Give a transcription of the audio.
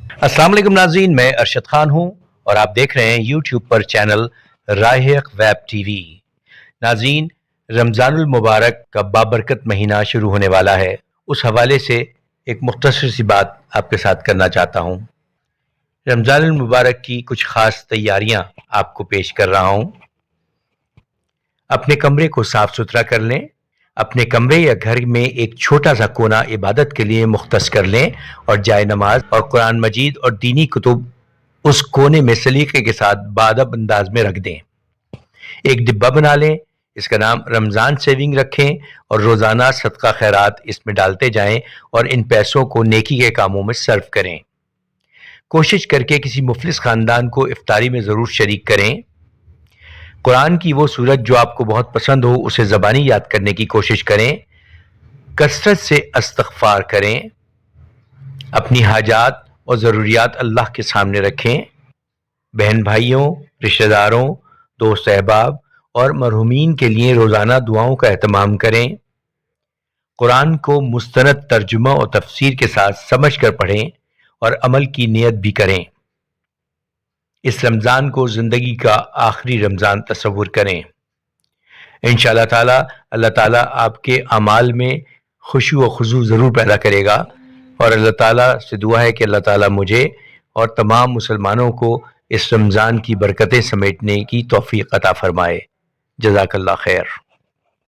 अस्सलाम वालेकुम नाज़रीन, मैं अरशद खान हूँ और आप देख रहे हैं यूट्यूब पर चैनल राहिक वेब टीवी। नाज़रीन, रमज़ानुल मुबारक का बाबरकत महीना शुरू होने वाला है। उस हवाले से एक मुख्तसर सी बात आपके साथ करना चाहता हूँ। रमज़ानुल मुबारक की कुछ ख़ास तैयारियाँ आपको पेश कर रहा हूँ। अपने कमरे को साफ़ सुथरा कर लें। अपने कमरे या घर में एक छोटा सा कोना इबादत के लिए मुख्तस कर लें और जाए नमाज और कुरान मजीद और दीनी कुतुब उस कोने में सलीके के साथ बादब अंदाज में रख दें। एक डिब्बा बना लें, इसका नाम रमज़ान सेविंग रखें और रोज़ाना सदका खैरात इसमें डालते जाएं और इन पैसों को नेकी के कामों में सर्व करें। कोशिश करके किसी मुफलिस ख़ानदान को इफ्तारी में ज़रूर शरीक करें। कुरान की वो सूरत जो आपको बहुत पसंद हो उसे ज़बानी याद करने की कोशिश करें। कसरत से इस्तग़फ़ार करें। अपनी हाजात और ज़रूरियात अल्लाह के सामने रखें। बहन भाइयों, रिश्तेदारों, दोस्त अहबाब और मरहूमीन के लिए रोज़ाना दुआओं का एहतमाम करें। कुरान को मुस्तनद तर्जुमा और तफसीर के साथ समझ कर पढ़ें और अमल की नियत भी करें। इस रमज़ान को ज़िंदगी का आखिरी रमज़ान तस्वुर करें। इंशाअल्लाह ताला अल्लाह ताला आपके अमाल में खुशू व खुजू ज़रूर पैदा करेगा और अल्लाह ताला से दुआ है कि अल्लाह ताला मुझे और तमाम मुसलमानों को इस रमज़ान की बरकतें समेटने की तौफीक अता फरमाए। जज़ाकल्लाह खैर।